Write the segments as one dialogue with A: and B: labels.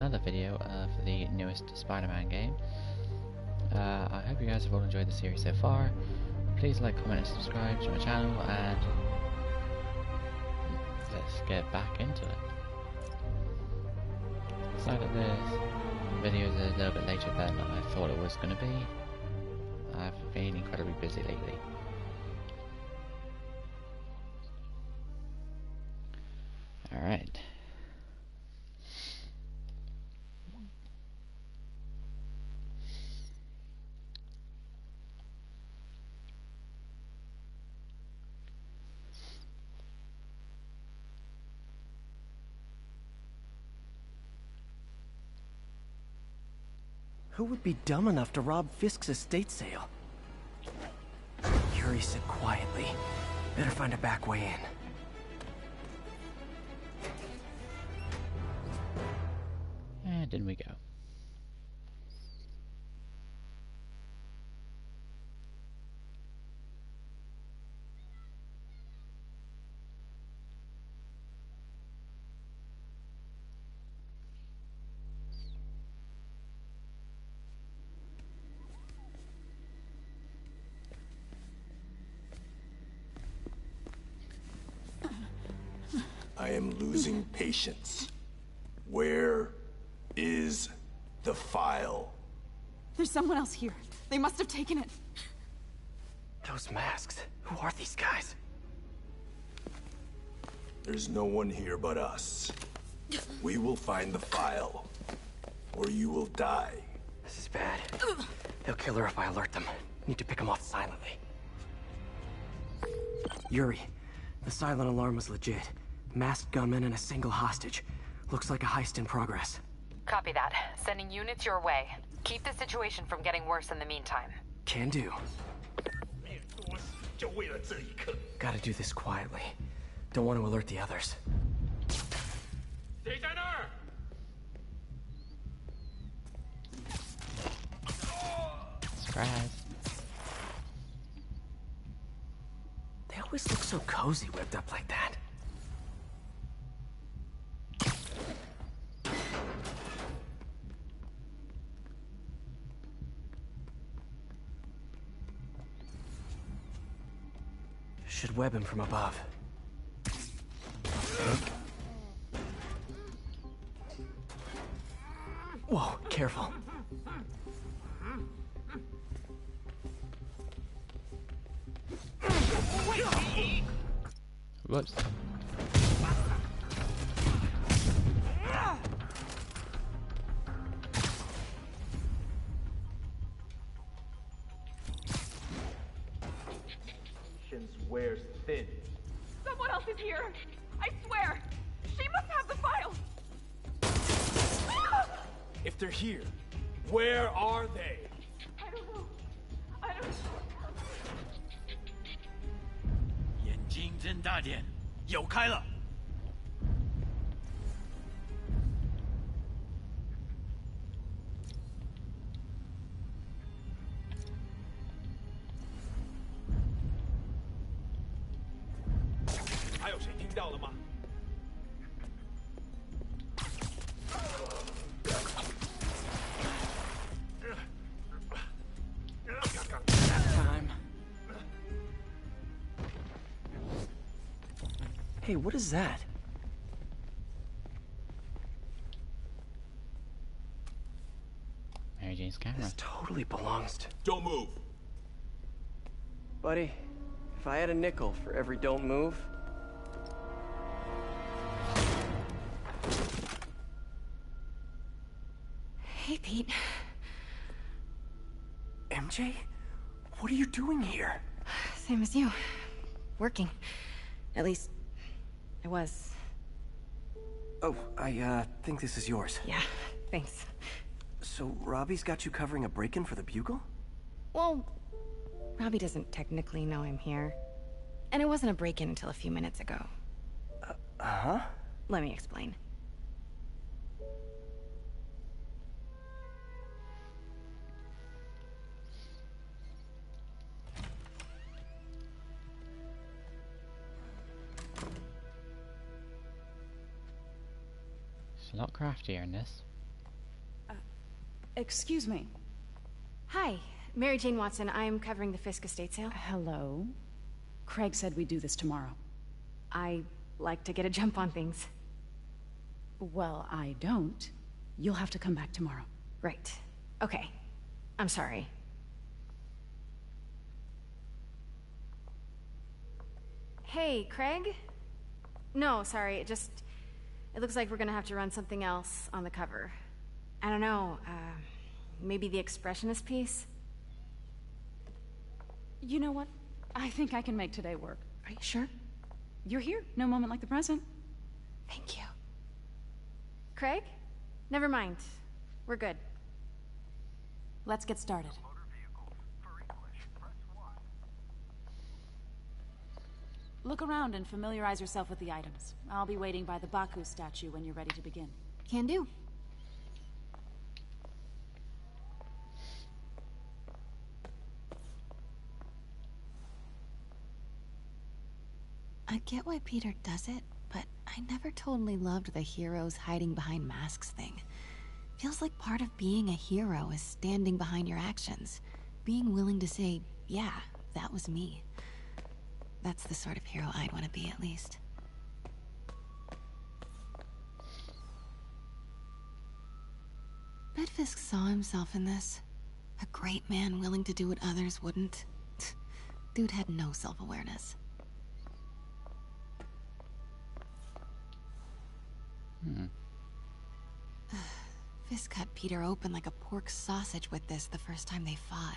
A: another video for the newest Spider-Man game. I hope you guys have all enjoyed the series so far. Please like, comment and subscribe to my channel, and let's get back into it. Sorry that this video is a little bit later than I thought it was going to be. I've been incredibly busy lately. Alright.
B: Who would be dumb enough to rob Fisk's estate sale? Yuri said quietly. Better find a back way in.
A: And in we go.
C: I am losing patience. Where is the file?
D: There's someone else here. They must have taken it.
B: Those masks. Who are these guys?
C: There's no one here but us. We will find the file, or you will die.
B: This is bad. They'll kill her if I alert them. Need to pick them off silently. Yuri, the silent alarm was legit. Masked gunmen and a single hostage. Looks like a heist in progress.
E: Copy that. Sending units your way. Keep the situation from getting worse in the meantime.
B: Can do. Gotta do this quietly. Don't want to alert the others.
A: Surprise.
B: They always look so cozy whipped up like that. Should web him from above. Whoa, careful.
A: Whoops.
F: Wears thin.
D: Someone else is here. I swear. She must have the file.
F: If they're here, where are they?
D: I don't know. I don't know.
G: 眼睛睁大点，有开了。
F: 还有谁听到了吗？
B: Time. Hey, what is that?
A: Mary Jane's camera.
B: This totally belongs to...
C: Don't move.
B: Buddy, if I had a nickel for every don't move...
D: Hey, Pete.
B: MJ? What are you doing here?
D: Same as you. Working. At least, I was.
B: Oh, I think this is yours.
D: Yeah, thanks.
B: So, Robbie's got you covering a break-in for the Bugle?
D: Well, Robbie doesn't technically know I'm here. And it wasn't a break-in until a few minutes ago.
B: Uh-huh?
D: Let me explain.
A: It's a lot craftier in this.
H: Excuse me.
D: Hi, Mary Jane Watson. I'm covering the Fisk estate sale.
H: Hello. Craig said we'd do this tomorrow.
D: I like to get a jump on things.
H: Well, I don't. You'll have to come back tomorrow.
D: Right. Okay. I'm sorry. Hey, Craig? No, sorry, it looks like we're gonna have to run something else on the cover. I don't know, maybe the expressionist piece?
H: You know what? I think I can make today work.
D: Are you sure?
H: You're here. No moment like the present.
D: Thank you. Craig? Never mind. We're good.
H: Let's get started. Look around and familiarize yourself with the items. I'll be waiting by the Baku statue when you're ready to begin.
D: Can do.
I: I get why Peter does it, but I never totally loved the heroes hiding behind masks thing. Feels like part of being a hero is standing behind your actions. Being willing to say, yeah, that was me. That's the sort of hero I'd want to be, at least. Bet Fisk saw himself in this. A great man willing to do what others wouldn't. Dude had no self-awareness. Fisk cut Peter open like a pork sausage with this the first time they fought.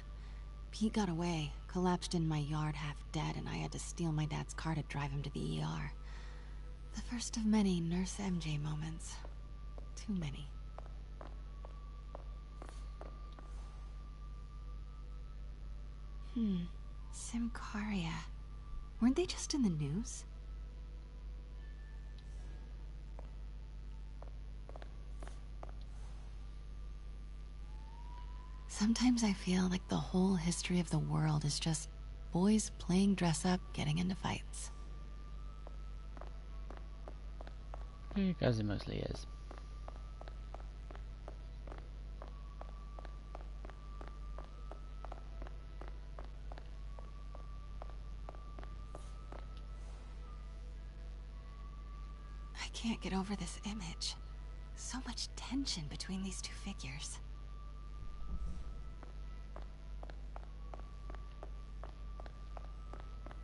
I: Pete got away, collapsed in my yard half dead, and I had to steal my dad's car to drive him to the ER. The first of many Nurse MJ moments. Too many. Symkaria. Weren't they just in the news? Sometimes I feel like the whole history of the world is just boys playing dress-up, getting into fights.
A: Because it mostly is.
I: I can't get over this image. So much tension between these two figures.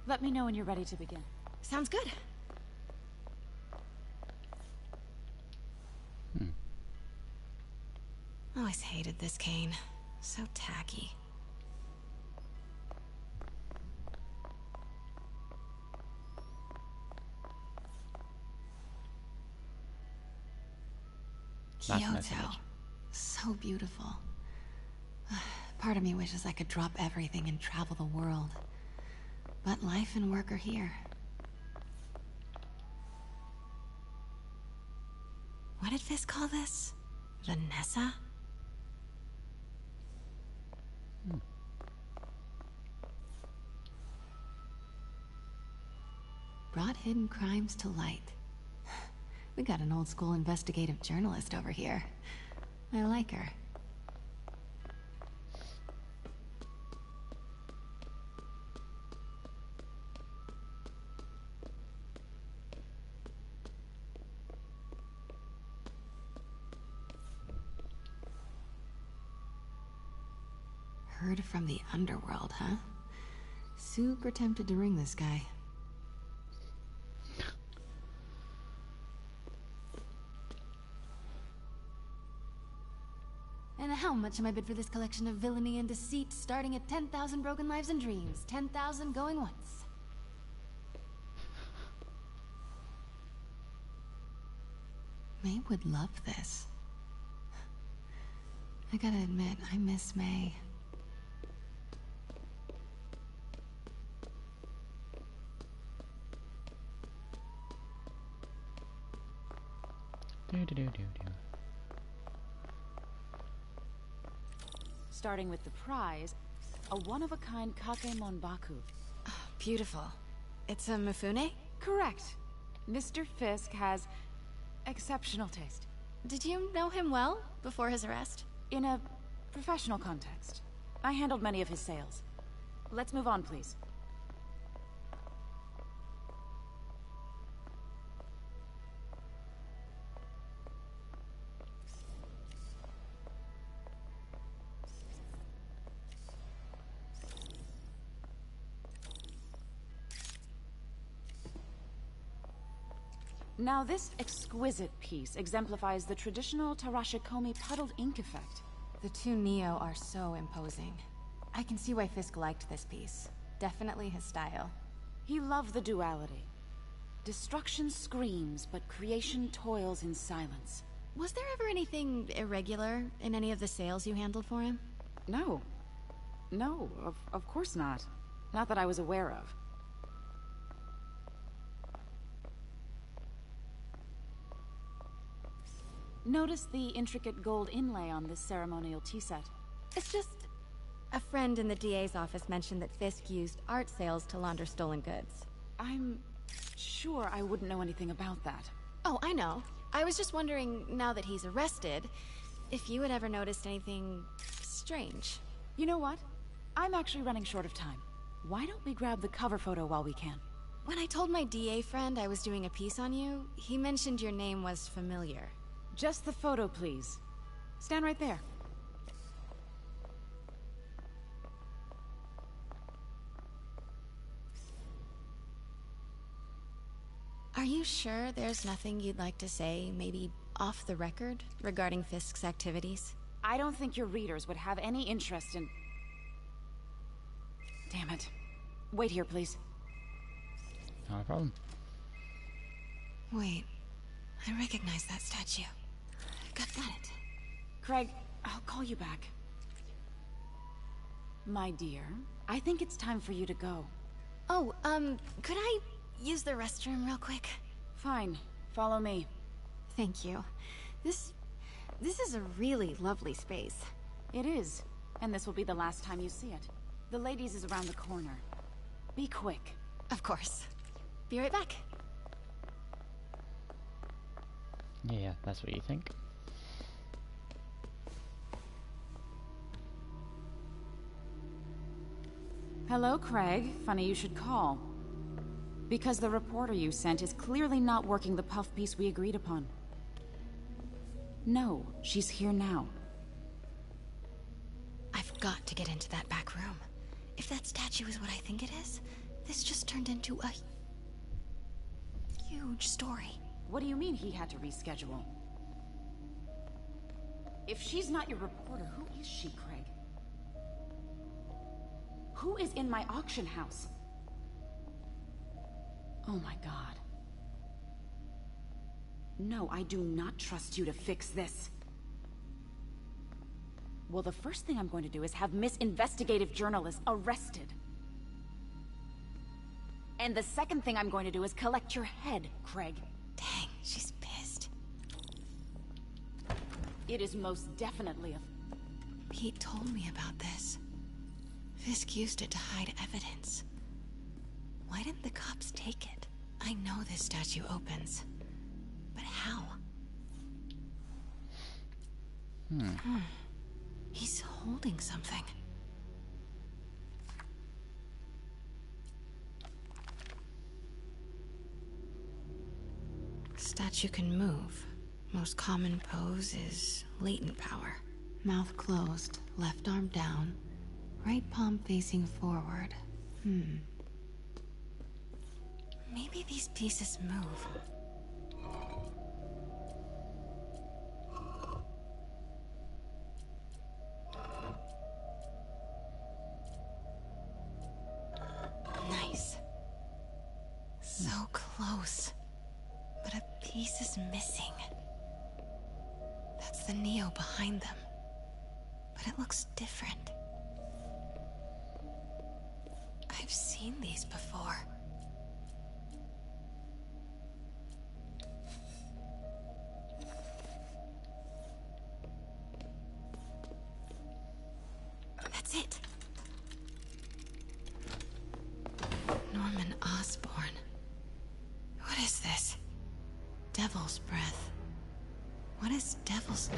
H: Let me know when you're ready to begin.
D: Sounds good.
I: Always hated this cane. So tacky.
A: That's a nice
I: Kyoto.
A: image.
I: So beautiful. Part of me wishes I could drop everything and travel the world. But life and work are here. What did Fisk call this? Vanessa? Brought hidden crimes to light. We got an old school investigative journalist over here. I like her. Heard from the underworld, huh? Super tempted to ring this guy.
D: And how much am I bid for this collection of villainy and deceit, starting at 10,000 broken lives and dreams, 10,000 going once?
I: May would love this. I gotta admit, I miss May.
H: Starting with the prize, a one-of-a-kind Kakemon Baku.
D: Beautiful. It's a Mifune?
H: Correct. Mr. Fisk has exceptional taste.
D: Did you know him well before his arrest?
H: In a Professional context. I handled many of his sales. Let's move on, please. Now this exquisite piece exemplifies the traditional Tarashikomi puddled ink effect.
D: The two Neo are so imposing. I can see why Fisk liked this piece. Definitely his style.
H: He loved the duality. Destruction screams, but creation toils in silence.
D: Was there ever anything irregular in any of the sales you handled for him?
H: No. No, of course not. Not that I was aware of. Notice the intricate gold inlay on this ceremonial tea set.
D: It's just... a friend in the DA's office mentioned that Fisk used art sales to launder stolen goods.
H: I'm sure I wouldn't know anything about that.
D: Oh, I know. I was just wondering, now that he's arrested, if you had ever noticed anything strange.
H: You know what? I'm actually running short of time. Why don't we grab the cover photo while we can?
D: When I told my DA friend I was doing a piece on you, he mentioned your name was familiar.
H: Just the photo, please. Stand right there.
D: Are you sure there's nothing you'd like to say, maybe off the record, regarding Fisk's activities?
H: I don't think your readers would have any interest in... Damn it. Wait here, please.
A: Not a problem.
I: Wait, I recognize that statue. Got it.
H: Craig, I'll call you back. My dear, I think it's time for you to go.
D: Oh, could I use the restroom real quick?
H: Fine. Follow me.
D: Thank you. This is a really lovely space.
H: It is. And this will be the last time you see it. The ladies is around the corner. Be quick.
D: Of course. Be right back.
A: Yeah, that's what you think.
H: Hello, Craig. Funny you should call. Because the reporter you sent is clearly not working the puff piece we agreed upon. No, she's here now.
I: I've got to get into that back room. If that statue is what I think it is, this just turned into a huge story.
H: What do you mean he had to reschedule? If she's not your reporter, who is she, Craig? Who is in my auction house? Oh my god. No, I do not trust you to fix this. Well, the first thing I'm going to do is have Miss Investigative Journalist arrested. And the second thing I'm going to do is collect your head, Craig.
I: Dang, she's pissed.
H: It is most definitely a...
I: Pete told me about this. Fisk used it to hide evidence. Why didn't the cops take it? I know this statue opens. But how? He's holding something. Statue can move. Most common pose is latent power. Mouth closed, left arm down, right palm facing forward. Maybe these pieces move. Nice. So close. But a piece is missing. That's the Neo behind them. But it looks different. I've seen these before. That's it. Norman Osborn. What is this? Devil's breath. What is devil's...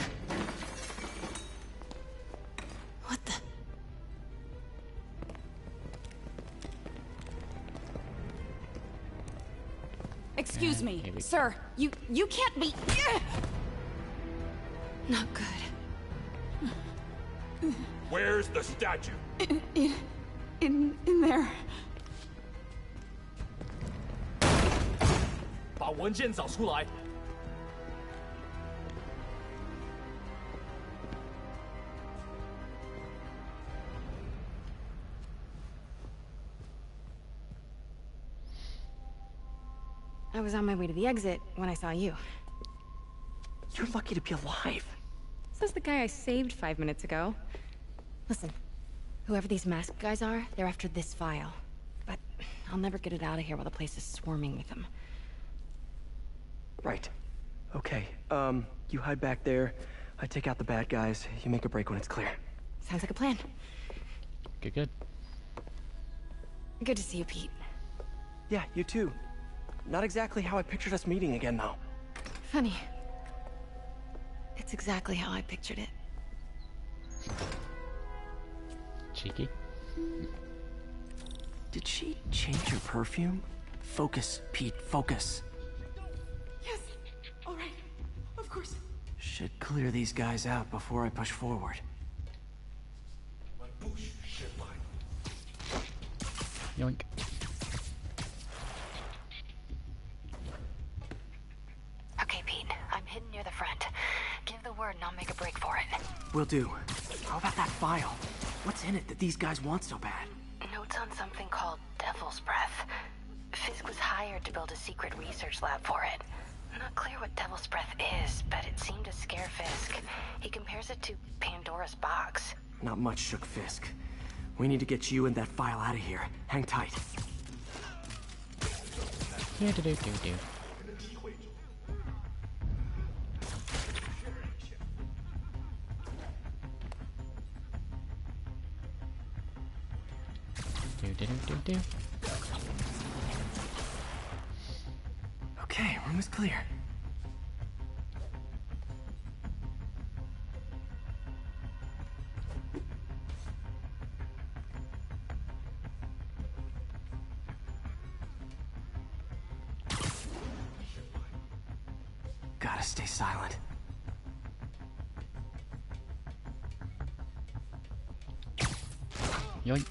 H: Excuse me,
A: Maybe.
H: sir. You can't be.
I: Not good.
F: Where's the statue?
H: In there.
F: 把文件找出来。
D: I was on my way to the exit when I saw you.
B: You're lucky to be alive.
D: Says the guy I saved 5 minutes ago. Listen, whoever these masked guys are, they're after this file. But I'll never get it out of here while the place is swarming with them.
B: Right. Okay, you hide back there. I take out the bad guys. You make a break when it's clear.
D: Sounds like a plan.
A: Good, good.
D: Good to see you, Pete.
B: Yeah, you too. Not exactly how I pictured us meeting again, though.
D: Funny. It's exactly how I pictured it.
A: Cheeky.
B: Did she change her perfume? Focus, Pete, focus.
I: Yes. All right. Of course.
B: Should clear these guys out before I push forward.
A: Yoink.
E: Okay, Pete. I'm hidden near the front. Give the word and I'll make a break for it.
B: Will do. How about that file? What's in it that these guys want so bad?
E: Notes on something called Devil's Breath. Fisk was hired to build a secret research lab for it. Not clear what Devil's Breath is, but it seemed to scare Fisk. He compares it to Pandora's box.
B: Not much shook Fisk. We need to get you and that file out of here. Hang tight.
A: Yeah, do. Do.
B: Okay, room is clear. Gotta stay silent.
A: Yoink.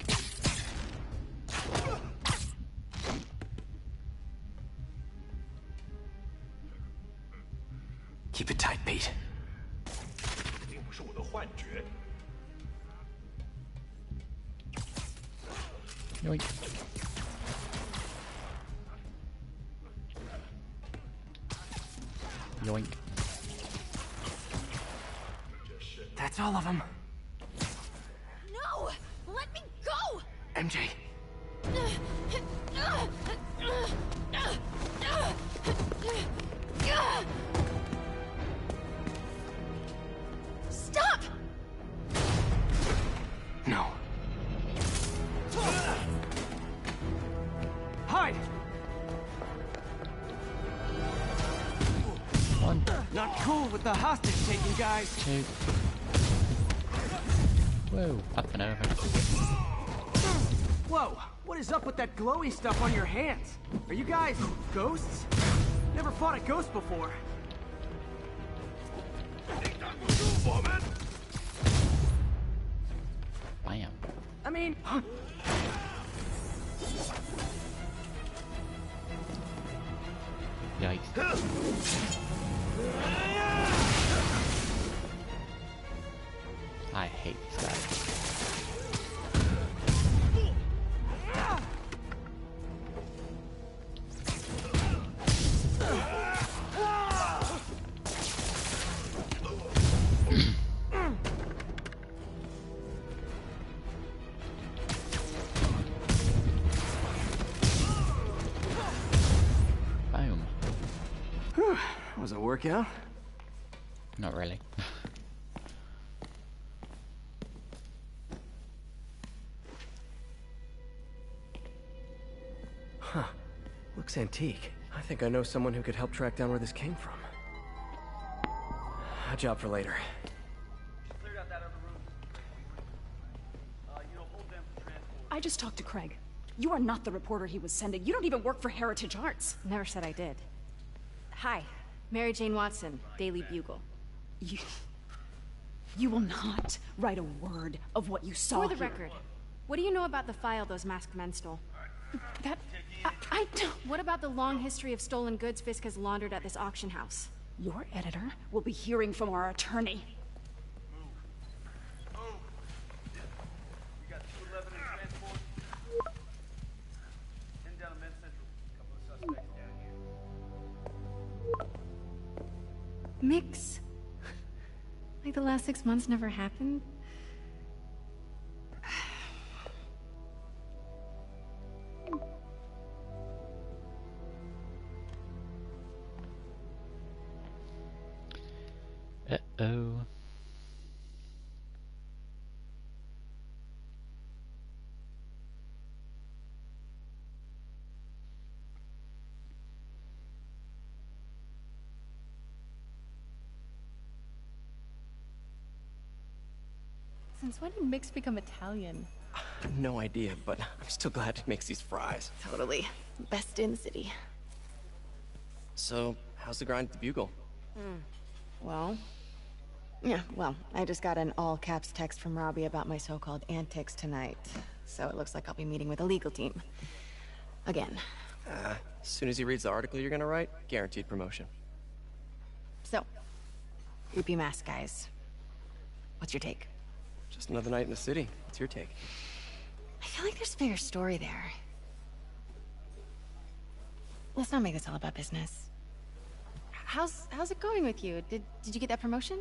B: Keep it tight, Pete.
C: 并不是我的幻觉。
A: Yoink. Yoink.
B: That's all of them.
I: No! Let me go!
B: MJ.
I: Stop!
B: No. Hide!
A: One,
B: Not cool with the hostage taking, guys.
A: two. Whoa, up and over.
B: Whoa, what is up with that glowy stuff on your hands? Are you guys ghosts? Never fought a ghost before.
A: Bam.
B: I mean,
A: Yikes. I hate these guys. Boom.
B: was it a workout?
A: Not really.
B: Huh. Looks antique. I think I know someone who could help track down where this came from. A job for later.
J: Cleared out that other room. Hold them for transport.
K: I just talked to Craig.
H: You are not the reporter he was sending. You don't even work for Heritage Arts.
D: Never said I did. Hi, Mary Jane Watson, Daily Bugle.
H: You will not write a word of what you saw
D: For the
H: here.
D: record, what do you know about the file those masked men stole?
H: I don't...
D: What about the long history of stolen goods Fisk has laundered at this auction house?
H: Your editor will be hearing from our attorney.
F: We got 211 in transport. 10 down to Men's Central. Couple of suspects down here.
D: Mix? Like the last 6 months never happened?
A: Uh-oh.
J: Since when did Mix become Italian?
B: No idea, but I'm still glad he makes these fries.
I: Totally. Best in the city.
B: So, how's the grind at the Bugle?
I: Well, I just got an all-caps text from Robbie about my so-called antics tonight. So it looks like I'll be meeting with a legal team. Again.
B: As soon as he reads the article you're gonna write, guaranteed promotion.
I: So, creepy mask guys. What's your take?
B: Just another night in the city. What's your take?
I: I feel like there's a bigger story there. Let's not make this all about business. How's it going with you? Did you get that promotion?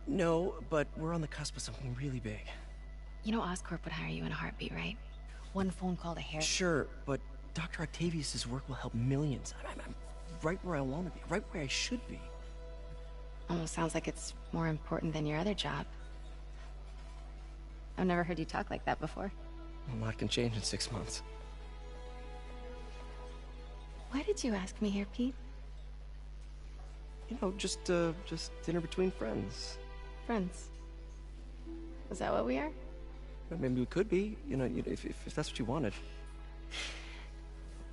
B: No, but we're on the cusp of something really big.
I: You know Oscorp would hire you in a heartbeat, right? One phone call to hair.
B: Sure, but Dr. Octavius's work will help millions. I'm right where I want to be, right where I should be.
I: Almost sounds like it's more important than your other job. I've never heard you talk like that before.
B: A lot can change in 6 months.
I: Why did you ask me here, Pete?
B: You know, just dinner between friends.
I: Friends. Is that what we are?
B: Maybe we could be, you know, if that's what you wanted.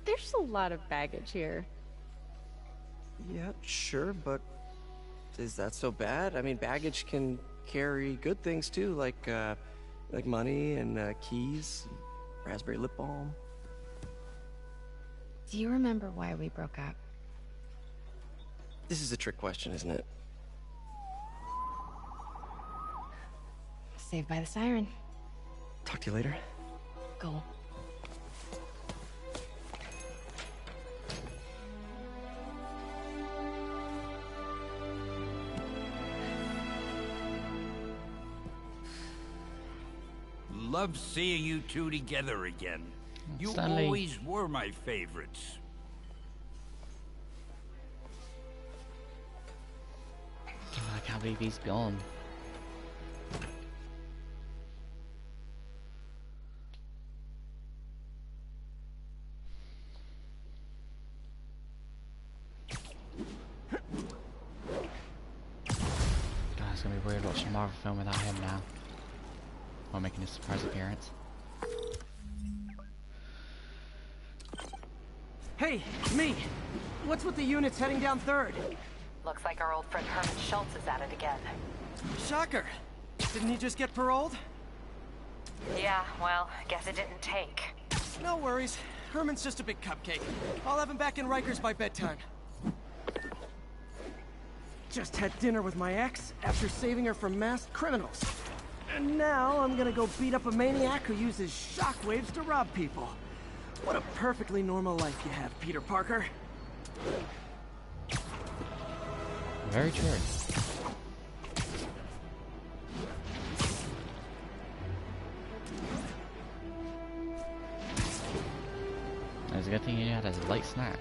J: There's a lot of baggage here.
B: Yeah, sure, but is that so bad? I mean, baggage can carry good things too, like money and keys, raspberry lip balm.
I: Do you remember why we broke up?
B: This is a trick question, isn't it?
I: Saved by the siren.
B: Talk to you later.
I: Go.
G: Love seeing you two together again. You
A: Stanley.
G: always were my favorites.
A: I can't believe he's gone. God, it's gonna be weird watching a Marvel film without him now. Or making a surprise appearance.
B: Hey, me! What's with the units heading down 3rd?
E: Looks like our old friend Herman Schultz is at it again.
B: Shocker! Didn't he just get paroled?
E: Yeah, well, guess it didn't take.
B: No worries. Herman's just a big cupcake. I'll have him back in Rikers by bedtime. Just had dinner with my ex after saving her from masked criminals. And now I'm gonna go beat up a maniac who uses shockwaves to rob people. What a perfectly normal life you have, Peter Parker.
A: Very true. It's a good thing you had a light snack.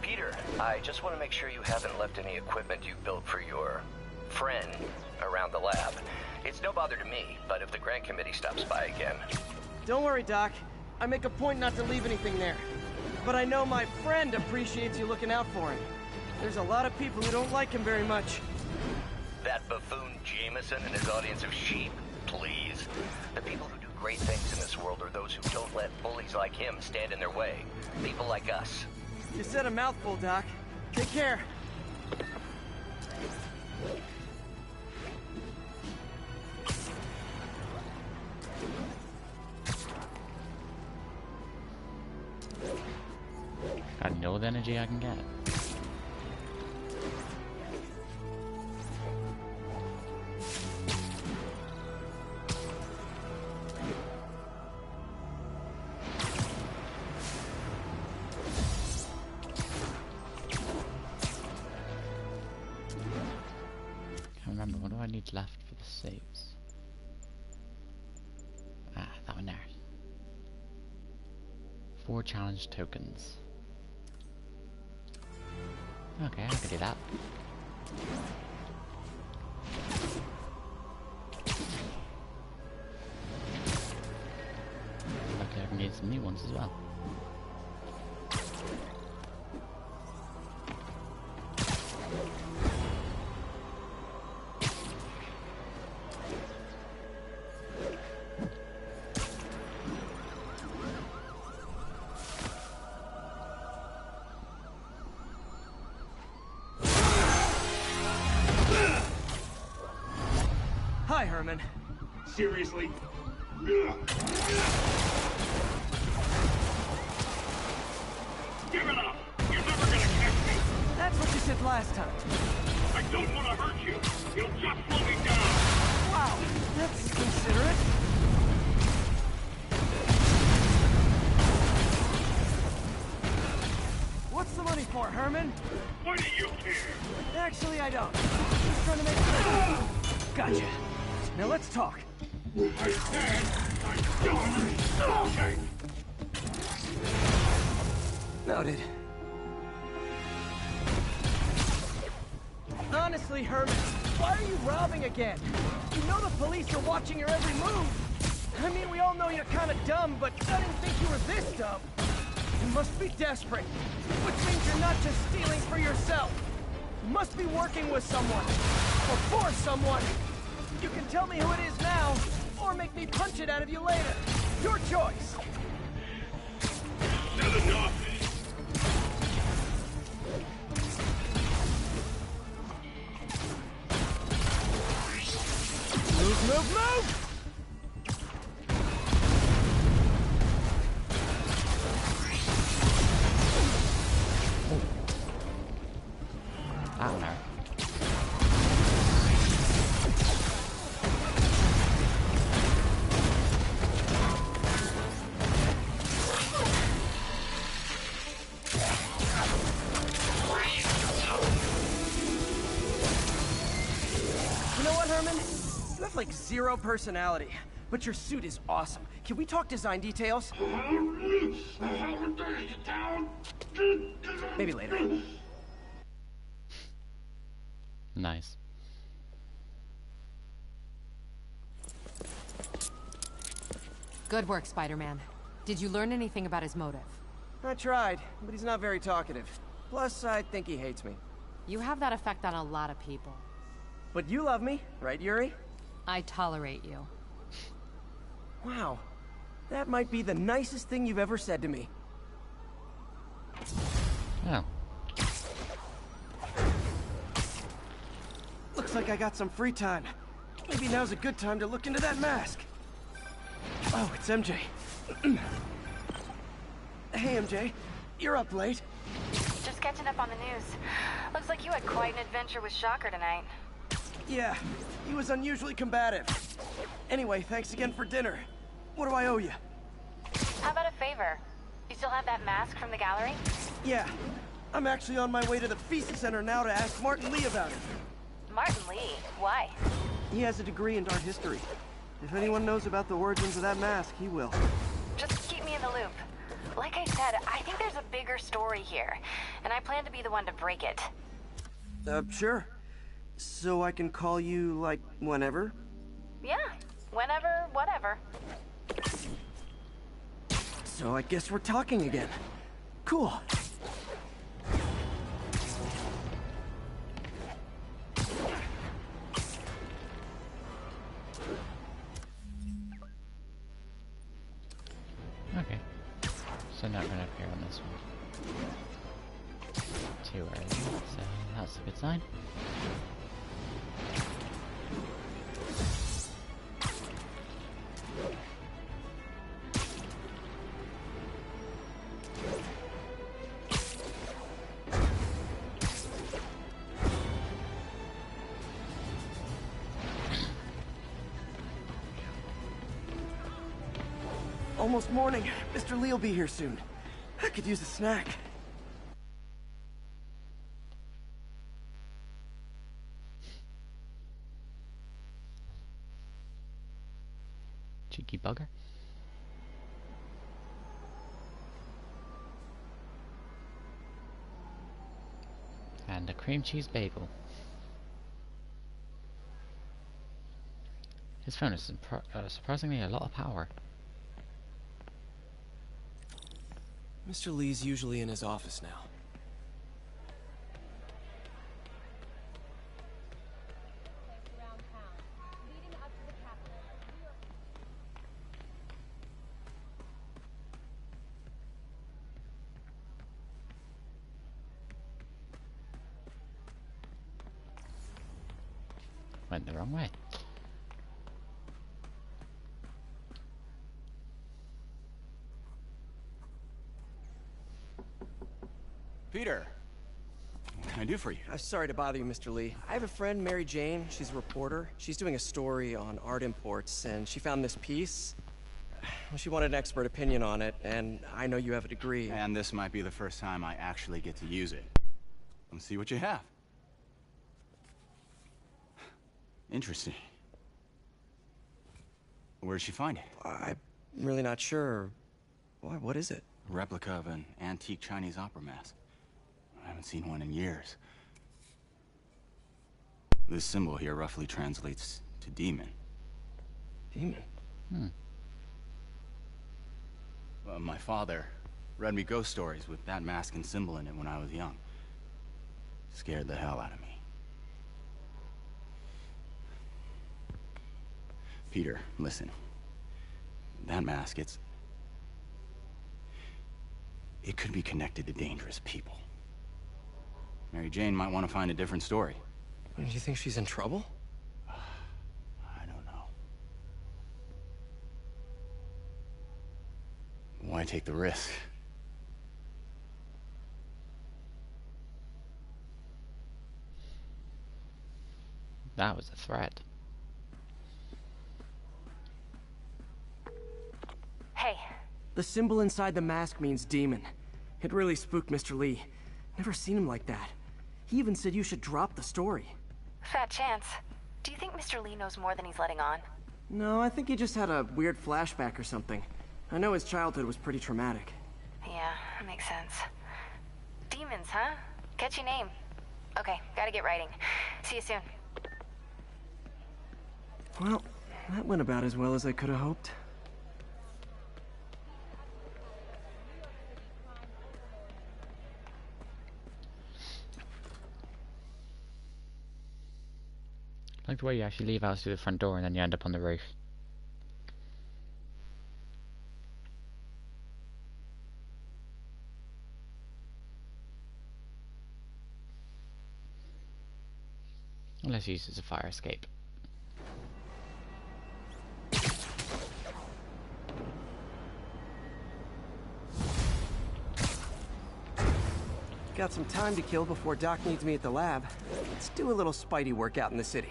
K: Peter, I just want to make sure you haven't left any equipment you built for your friend around the lab. It's no bother to me, but if the grant committee stops by again...
B: Don't worry, Doc. I make a point not to leave anything there. But I know my friend appreciates you looking out for him. There's a lot of people who don't like him very much.
K: That buffoon Jameson and his audience of sheep? Please. The people who do great things in this world are those who don't let bullies like him stand in their way. People like us.
B: You said a mouthful, Doc. Take care.
A: I know the energy I can get. Can't remember, what do I need left for the saves? Ah, that one there. 4 challenge tokens. Okay, I can do that. Luckily I can get some new ones as well.
B: Hi, Herman.
F: Seriously? Give it up! You're never gonna catch me!
B: That's what you said last time.
F: I don't want to hurt you! You'll just slow me down!
B: Wow, that's considerate. What's the money for, Herman?
F: Why do you care?
B: Actually, I don't. Just trying to make sense. Gotcha. Now let's talk.
F: I said I'm done! Okay!
B: Noted. Honestly, Herman, why are you robbing again? You know the police are watching your every move. I mean, we all know you're kind of dumb, but I didn't think you were this dumb. You must be desperate, which means you're not just stealing for yourself. You must be working with someone, or for someone. You can tell me who it is now, or make me punch it out of you later. Your choice.
F: Not enough!
B: Move, move, move!
A: I don't know.
B: You know what, Herman? You have like 0 personality, but your suit is awesome. Can we talk design details? Maybe later.
A: Nice.
L: Good work, Spider-Man. Did you learn anything about his motive?
B: I tried, but he's not very talkative. Plus, I think he hates me.
L: You have that effect on a lot of people.
B: But you love me, right, Yuri?
L: I tolerate you.
B: Wow. That might be the nicest thing you've ever said to me.
A: Oh.
B: Looks like I got some free time. Maybe now's a good time to look into that mask. Oh, it's MJ. Hey, MJ. You're up late.
D: Just catching up on the news. Looks like you had quite an adventure with Shocker tonight.
B: Yeah, he was unusually combative. Anyway, thanks again for dinner. What do I owe you?
D: How about a favor? You still have that mask from the gallery?
B: Yeah, I'm actually on my way to the Feast Center now to ask Martin Lee about it.
D: Martin Lee? Why?
B: He has a degree in art history. If anyone knows about the origins of that mask, he will.
D: Just keep me in the loop. Like I said, I think there's a bigger story here, and I plan to be the one to break it.
B: Sure. So I can call you, like, whenever?
D: Yeah, whenever, whatever.
B: So I guess we're talking again. Cool.
A: also not going to appear on this one too early, so that's a good sign.
B: Almost morning. Mr. Lee will be here soon. I could use a snack.
A: Cheeky bugger. And a cream cheese bagel. His phone is surprisingly a lot of power.
B: Mr. Lee's usually in his office now.
A: Went the wrong way.
M: Peter, what can I do for you?
B: I'm sorry to bother you, Mr. Lee. I have a friend, Mary Jane. She's a reporter. She's doing a story on art imports, and she found this piece. Well, she wanted an expert opinion on it, and I know you have a degree.
M: And this might be the first time I actually get to use it. Let's see what you have. Interesting. Where'd she find it?
B: I'm really not sure. Why, what is it?
M: A replica of an antique Chinese opera mask. I haven't seen one in years. This symbol here roughly translates to demon.
B: Demon?
M: Well, my father read me ghost stories with that mask and symbol in it when I was young. Scared the hell out of me. Peter, listen. That mask, it could be connected to dangerous people. Mary Jane might want to find a different story.
B: Do you think she's in trouble?
M: I don't know. Why take the risk?
A: That was a threat.
E: Hey.
B: The symbol inside the mask means demon. It really spooked Mr. Lee. Never seen him like that. He even said you should drop the story.
E: Fat chance. Do you think Mr. Lee knows more than he's letting on?
B: No, I think he just had a weird flashback or something. I know his childhood was pretty traumatic.
E: Yeah, that makes sense. Demons, huh? Catchy name. Okay, gotta get writing. See you soon.
B: Well, that went about as well as I could have hoped.
A: I like the way you actually leave out through the front door and then you end up on the roof. Unless you use it as a fire escape.
B: Got some time to kill before Doc needs me at the lab. Let's do a little Spidey workout in the city.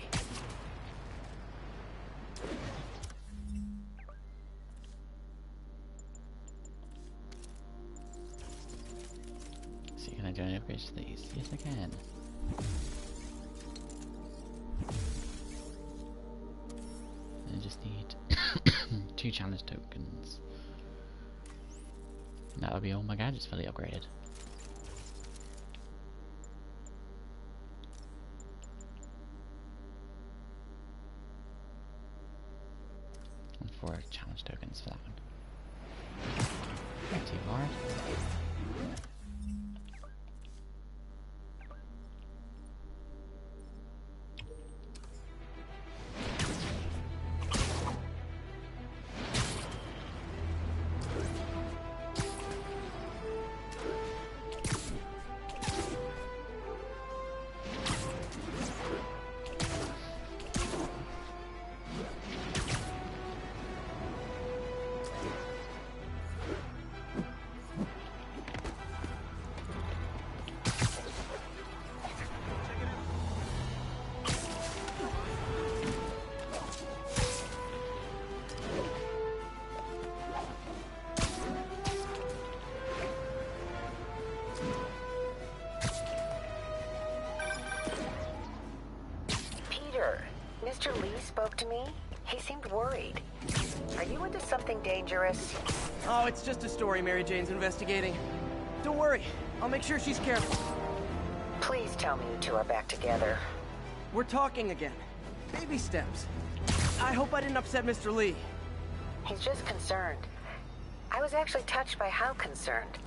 A: So can I do any upgrades to these? Yes I can. I just need 2 challenge tokens. And that'll be all my gadgets fully upgraded. And 4 challenge tokens for that one. Not too hard.
E: Mr. Lee spoke to me. He seemed worried. Are you into something dangerous?
B: Oh, it's just a story Mary Jane's investigating. Don't worry, I'll make sure she's careful.
E: Please tell me you two are back together.
B: We're talking again. Baby steps. I hope I didn't upset Mr. Lee.
E: He's just concerned. I was actually touched by how concerned.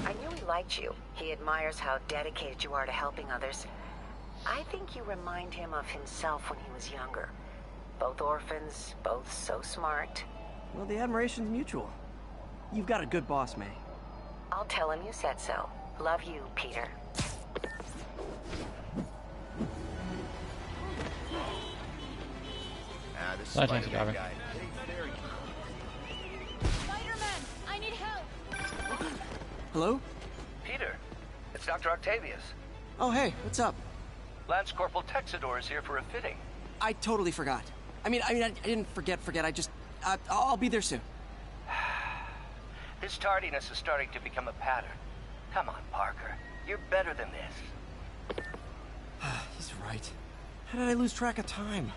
E: I knew he liked you. He admires how dedicated you are to helping others. I think you remind him of himself when he was younger. Both orphans, both so smart.
B: Well, the admiration's mutual. You've got a good boss, May.
E: I'll tell him you said so. Love you, Peter.
K: This
A: Sorry, thanks,
K: Spider-Man
A: Gavin.
K: guy.
J: Spider-Man, I need help.
B: Hello?
K: Peter, it's Dr. Octavius.
B: Oh, hey, what's up?
K: Lance Corporal Texador is here for a fitting.
B: I totally forgot. I didn't forget. I'll be there soon.
K: This tardiness is starting to become a pattern. Come on, Parker. You're better than this.
B: He's right. How did I lose track of time?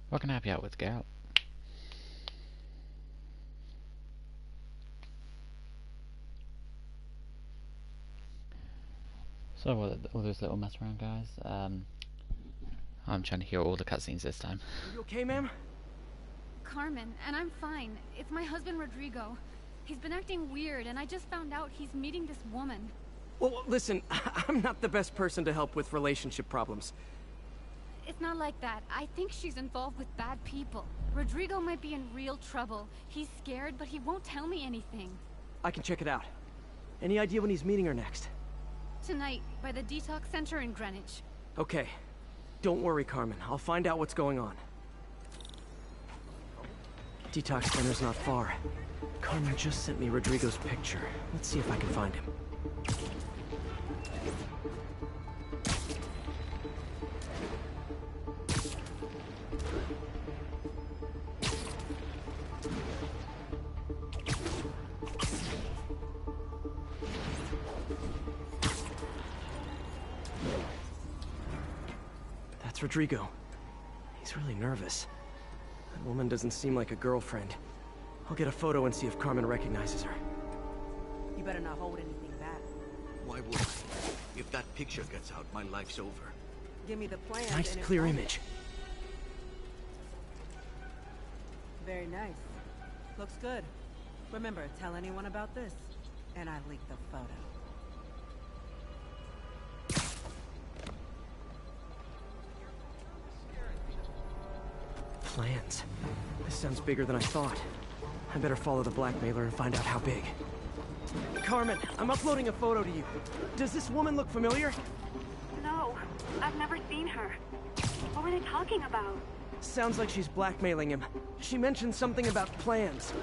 A: What can I help you out with, Gal? So all those little mess around guys, I'm trying to hear all the cutscenes this time.
B: Are you okay, ma'am?
J: Carmen, and I'm fine. It's my husband, Rodrigo. He's been acting weird, and I just found out he's meeting this woman.
B: Well, listen, I'm not the best person to help with relationship problems.
J: It's not like that. I think she's involved with bad people. Rodrigo might be in real trouble. He's scared, but he won't tell me anything.
B: I can check it out. Any idea when he's meeting her next?
J: Tonight, by the detox center in Greenwich.
B: Okay. Don't worry, Carmen. I'll find out what's going on. Detox center's not far. Carmen just sent me Rodrigo's picture. Let's see if I can find him. That's Rodrigo. He's really nervous. That woman doesn't seem like a girlfriend. I'll get a photo and see if Carmen recognizes her.
N: You better not hold anything back.
O: Why would I? If that picture gets out, my life's over.
N: Give me the plan.
B: Nice clear image.
N: Very nice. Looks good. Remember, tell anyone about this, and I leak the photo.
B: Plans. This sounds bigger than I thought. I better follow the blackmailer and find out how big. Carmen, I'm uploading a photo to you. Does this woman look familiar?
P: No, I've never seen her. What were they talking about?
B: Sounds like she's blackmailing him. She mentioned something about plans.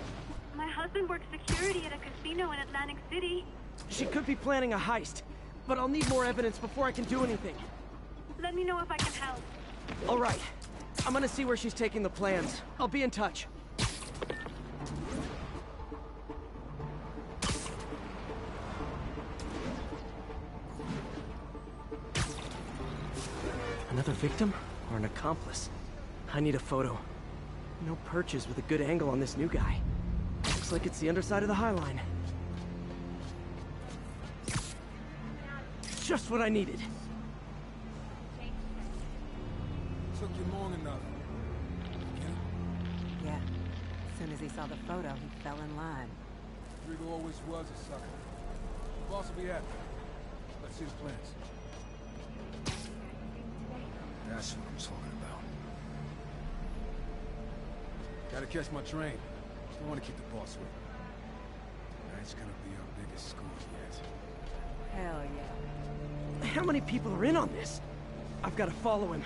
P: My husband works security at a casino in Atlantic City.
B: She could be planning a heist, but I'll need more evidence before I can do anything.
P: Let me know if I can help.
B: All right. I'm gonna see where she's taking the plans. I'll be in touch. Another victim or an accomplice? I need a photo. No perches with a good angle on this new guy. Looks like it's the underside of the High Line. Just what I needed.
F: Took you long enough.
N: Yeah. As soon as he saw the photo, he fell in line.
F: Rodrigo always was a sucker. Boss will be happy. Let's see the plans. That's what I'm talking about. Gotta catch my train. Don't want to keep the boss with me. Tonight's gonna be our biggest score yet.
N: Hell yeah.
B: How many people are in on this? I've got to follow him.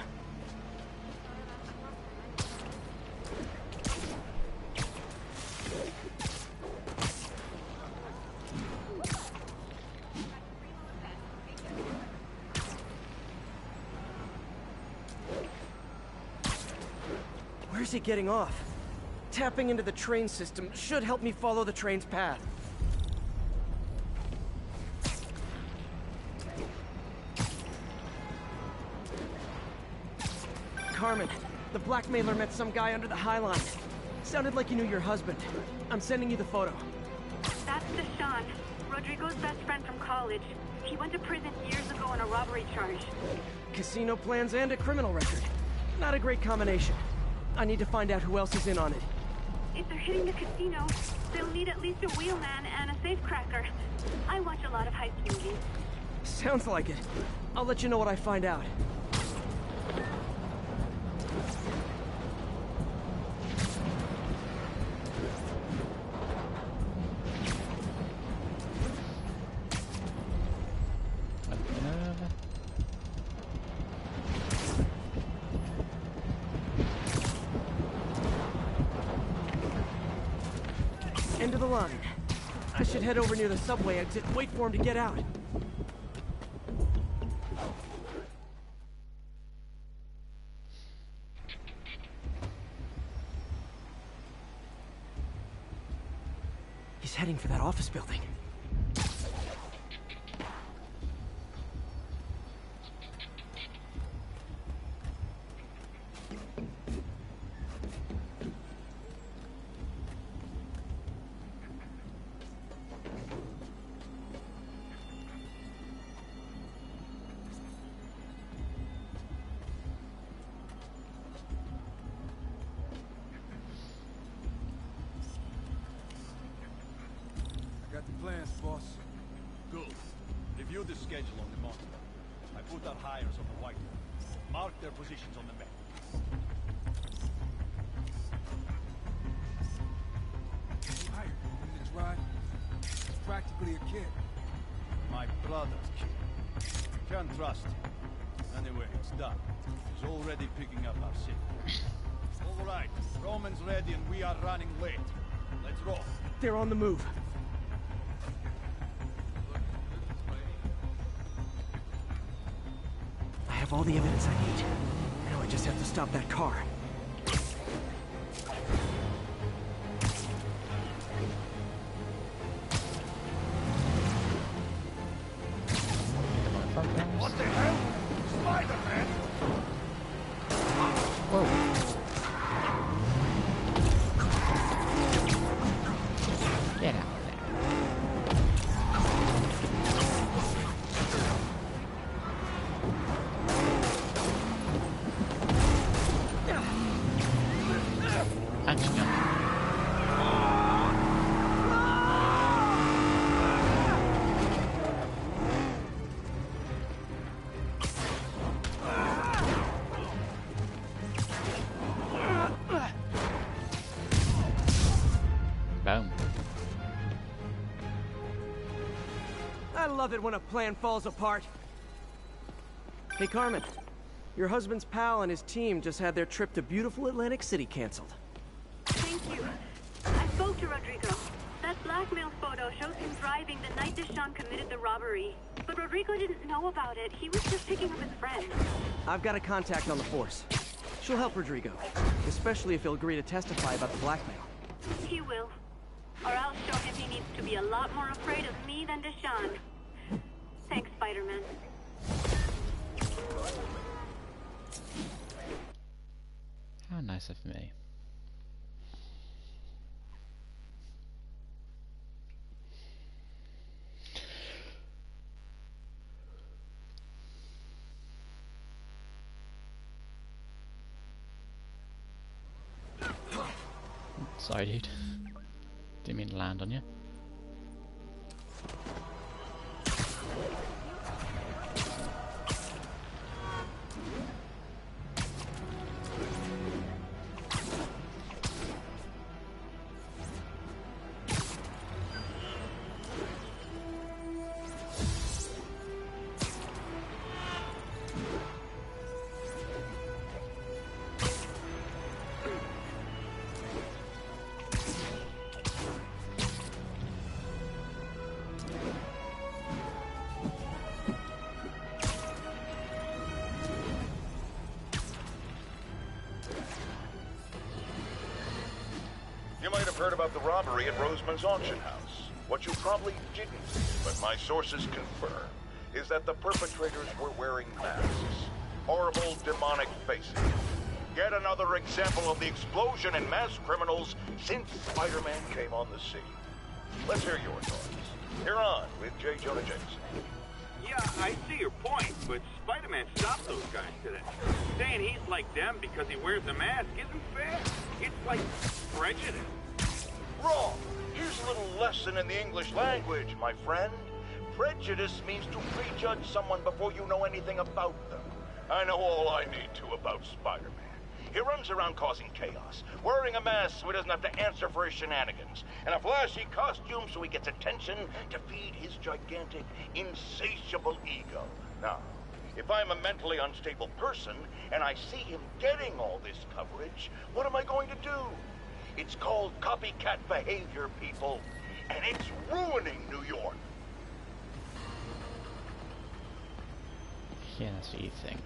B: Where's he getting off? Tapping into the train system should help me follow the train's path. Carmen. The blackmailer met some guy under the High Line. Sounded like he knew your husband. I'm sending you the photo.
P: That's Deshaun, Rodrigo's best friend from college. He went to prison years ago on a robbery charge.
B: Casino plans and a criminal record. Not a great combination. I need to find out who else is in on it.
P: If they're hitting the casino, they'll need at least a wheelman and a safecracker. I watch a lot of heist movies.
B: Sounds like it. I'll let you know what I find out. End of the line. I should head over near the subway exit and wait for him to get out. He's heading for that office building.
F: Got the plans, boss.
Q: Good. Review the schedule on the monitor. I put our hires on the whiteboard. Mark their positions on the map.
F: Hired him to drive. He's practically a kid.
Q: My brother's kid. Can't trust him. Anyway, it's done. He's already picking up our city. All right, Roman's ready and we are running late. Let's roll.
B: They're on the move. I have all the evidence I need. Now I just have to stop that car.
Q: What the hell? Spider-Man!
A: Get out. Boom.
B: I love it when a plan falls apart. Hey, Carmen. Your husband's pal and his team just had their trip to beautiful Atlantic City canceled.
P: Thank you. I spoke to Rodrigo. That blackmail photo shows him driving the night Deshaun committed the robbery. But Rodrigo didn't know about it. He was just picking up his friend.
B: I've got a contact on the force. She'll help Rodrigo, especially if he'll agree to testify about the blackmail.
P: He will. Or I'll show him he needs to be a lot more afraid of me than Deshaun. Thanks, Spider-Man.
A: How nice of me. Sorry, dude. Didn't mean to land on you.
R: You might have heard about the robbery at Roseman's auction house. What you probably didn't, but my sources confirm, is that the perpetrators were wearing masks. Horrible, demonic faces. Yet another example of the explosion in mass criminals since Spider-Man came on the scene. Let's hear your thoughts. You're on with J. Jonah Jameson.
S: Yeah, I see your point, but Spider-Man stopped those guys today. Saying he's like them because he wears a mask isn't fair. It's like prejudice.
R: Wrong. Here's a little lesson in the English language, my friend. Prejudice means to prejudge someone before you know anything about them. I know all I need to about Spider-Man. He runs around causing chaos, wearing a mask so he doesn't have to answer for his shenanigans, and a flashy costume so he gets attention to feed his gigantic, insatiable ego. Now, if I'm a mentally unstable person and I see him getting all this coverage, what am I going to do? It's called copycat behavior, people, and it's ruining New York.
A: Yeah, that's what you think.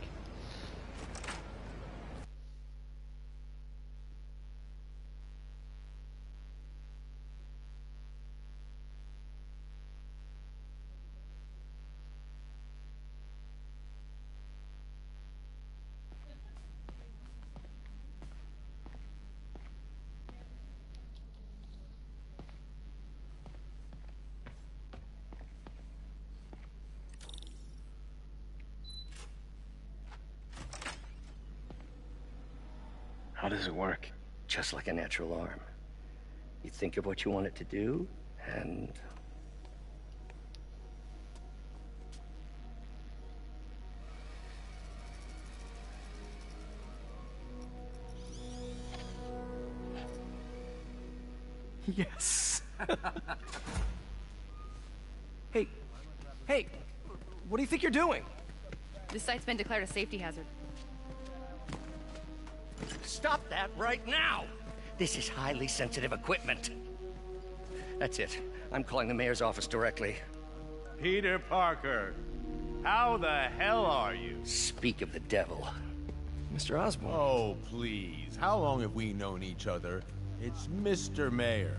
K: How does it work? Just like a natural arm. You think of what you want it to do, and...
B: Yes. Hey, what do you think you're doing?
T: This site's been declared a safety hazard.
K: Stop that right now! This is highly sensitive equipment. That's it. I'm calling the mayor's office directly.
Q: Peter Parker, how the hell are you?
K: Speak of the devil.
B: Mr. Osborn.
F: Oh, please. How long have we known each other? It's Mr. Mayor.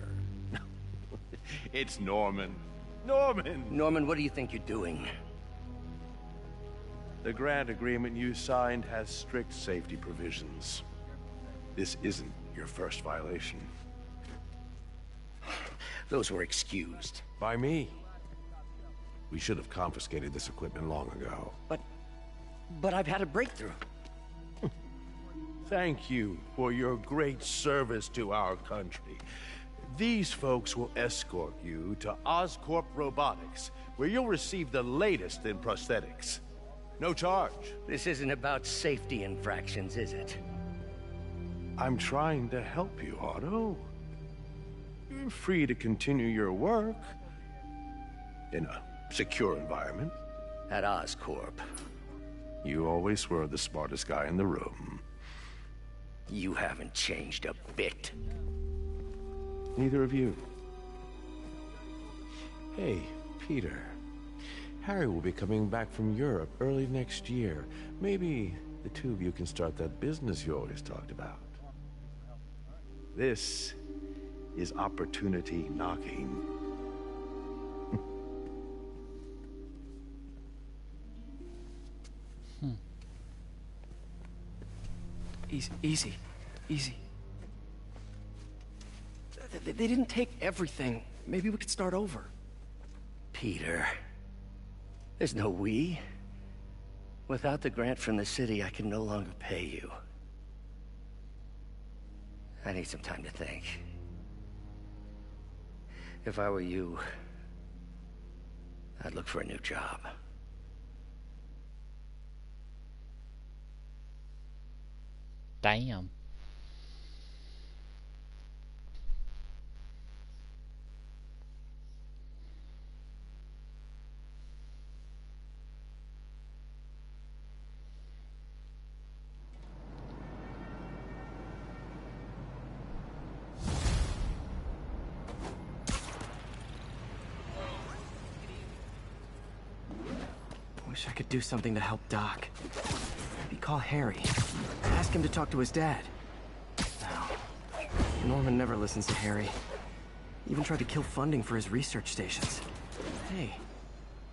F: It's Norman.
K: Norman, what do you think you're doing?
U: The grant agreement you signed has strict safety provisions. This isn't your first violation.
K: Those were excused.
U: By me. We should have confiscated this equipment long ago.
K: But I've had a breakthrough.
U: Thank you for your great service to our country. These folks will escort you to Oscorp Robotics, where you'll receive the latest in prosthetics. No charge.
K: This isn't about safety infractions, is it?
U: I'm trying to help you, Otto. You're free to continue your work in a secure environment.
K: At Oscorp.
U: You always were the smartest guy in the room.
K: You haven't changed a bit.
U: Neither of you. Hey, Peter. Harry will be coming back from Europe early next year. Maybe the two of you can start that business you always talked about. This is opportunity knocking.
B: Easy. They didn't take everything. Maybe we could start over.
K: Peter, there's no we. Without the grant from the city, I can no longer pay you. I need some time to think. If I were you, I'd look for a new job.
A: Damn.
B: Wish I could do something to help Doc. Maybe call Harry. Ask him to talk to his dad. No. Norman never listens to Harry. Even tried to kill funding for his research stations. Hey,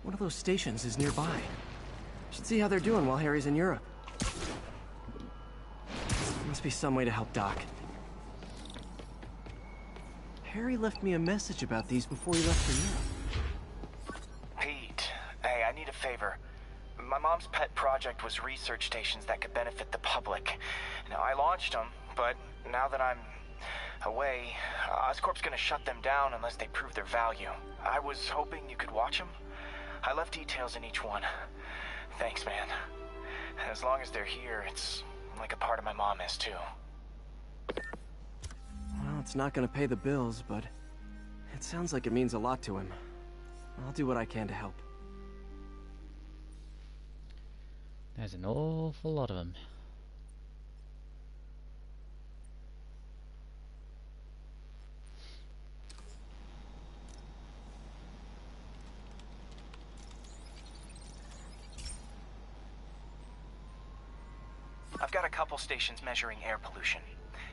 B: one of those stations is nearby. Should see how they're doing while Harry's in Europe. must be some way to help Doc. Harry left me a message about these before he left for Europe.
C: Pete, hey, I need a favor. My mom's pet project was research stations that could benefit the public. Now, I launched them, but now that I'm away, Oscorp's gonna shut them down unless they prove their value. I was hoping you could watch them. I left details in each one. Thanks, man. As long as they're here, it's like a part of my mom is, too.
B: Well, it's not gonna pay the bills, but it sounds like it means a lot to him. I'll do what I can to help.
A: There's an awful lot of them.
C: I've got a couple stations measuring air pollution.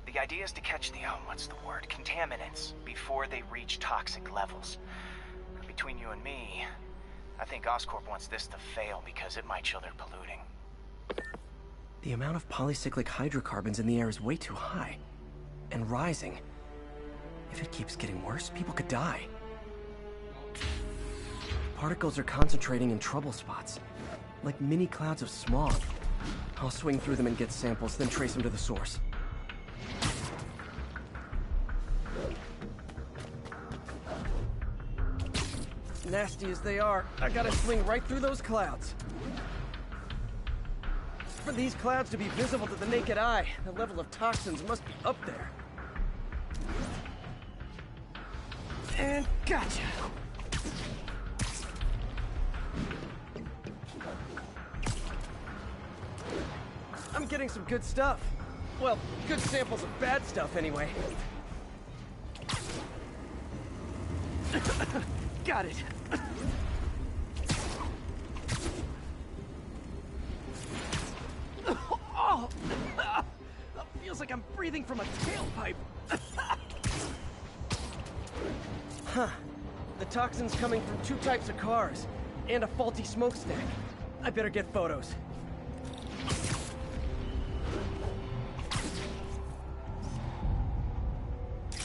C: The idea is to catch the, what's the word, contaminants before they reach toxic levels. Between you and me, I think Oscorp wants this to fail because it might show they're polluting.
B: The amount of polycyclic hydrocarbons in the air is way too high. And rising. If it keeps getting worse, people could die. Particles are concentrating in trouble spots. Like mini clouds of smog. I'll swing through them and get samples, then trace them to the source. Nasty as they are, I gotta swing right through those clouds. For these clouds to be visible to the naked eye, the level of toxins must be up there. And gotcha! I'm getting some good stuff. Well, good samples of bad stuff, anyway. Got it. Oh! Feels like I'm breathing from a tailpipe. Huh. The toxin's coming from 2 types of cars, and a faulty smokestack. I better get photos.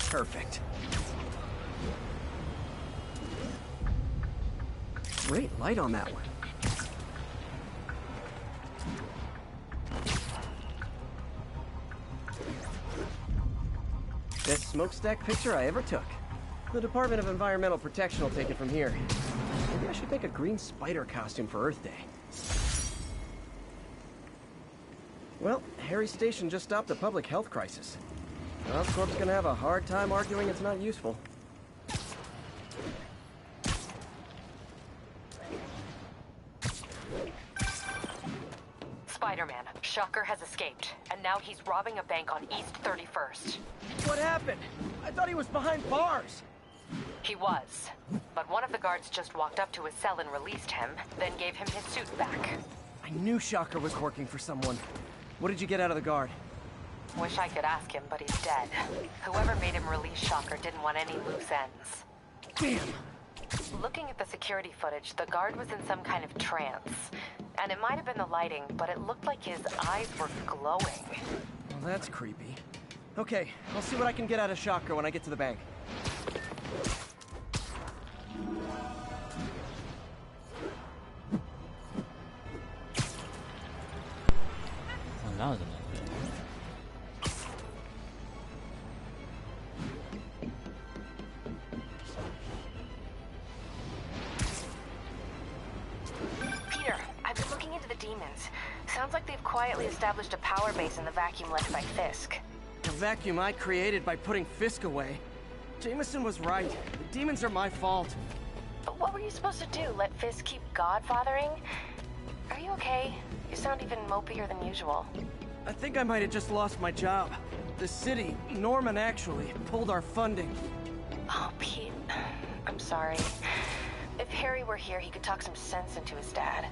B: Perfect. Great light on that one. Best smokestack picture I ever took. The Department of Environmental Protection will take it from here. Maybe I should make a green spider costume for Earth Day. Well, Harry's station just stopped a public health crisis. Oscorp's gonna have a hard time arguing it's not useful.
V: Spider-Man, Shocker has escaped, and now he's robbing a bank on East 31st.
B: What happened? I thought he was behind bars.
V: He was, but one of the guards just walked up to his cell and released him, then gave him his suit back.
B: I knew Shocker was working for someone. What did you get out of the guard?
V: Wish I could ask him, but he's dead. Whoever made him release Shocker didn't want any loose ends.
B: Damn!
V: Looking at the security footage, the guard was in some kind of trance. And it might have been the lighting, but it looked like his eyes were glowing.
B: Well, that's creepy. Okay, I'll see what I can get out of Shocker when I get to the bank.
A: Well, that was a little bit.
V: Demons. Sounds like they've quietly established a power base in the vacuum left by Fisk.
B: The vacuum I created by putting Fisk away. Jameson was right. The demons are my fault.
V: But what were you supposed to do? Let Fisk keep godfathering? Are you okay? You sound even mopier than usual.
B: I think I might have just lost my job. The city, Norman actually, pulled our funding.
V: Oh, Pete. I'm sorry. If Harry were here, he could talk some sense into his dad.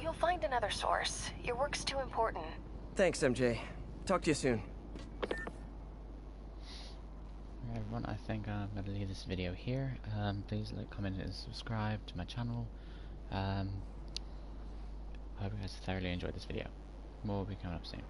V: You'll find another source. Your work's too important.
B: Thanks, MJ. Talk to you soon.
A: Alright, everyone, I think I'm going to leave this video here. Please like, comment, and subscribe to my channel. I hope you guys thoroughly enjoyed this video. More will be coming up soon.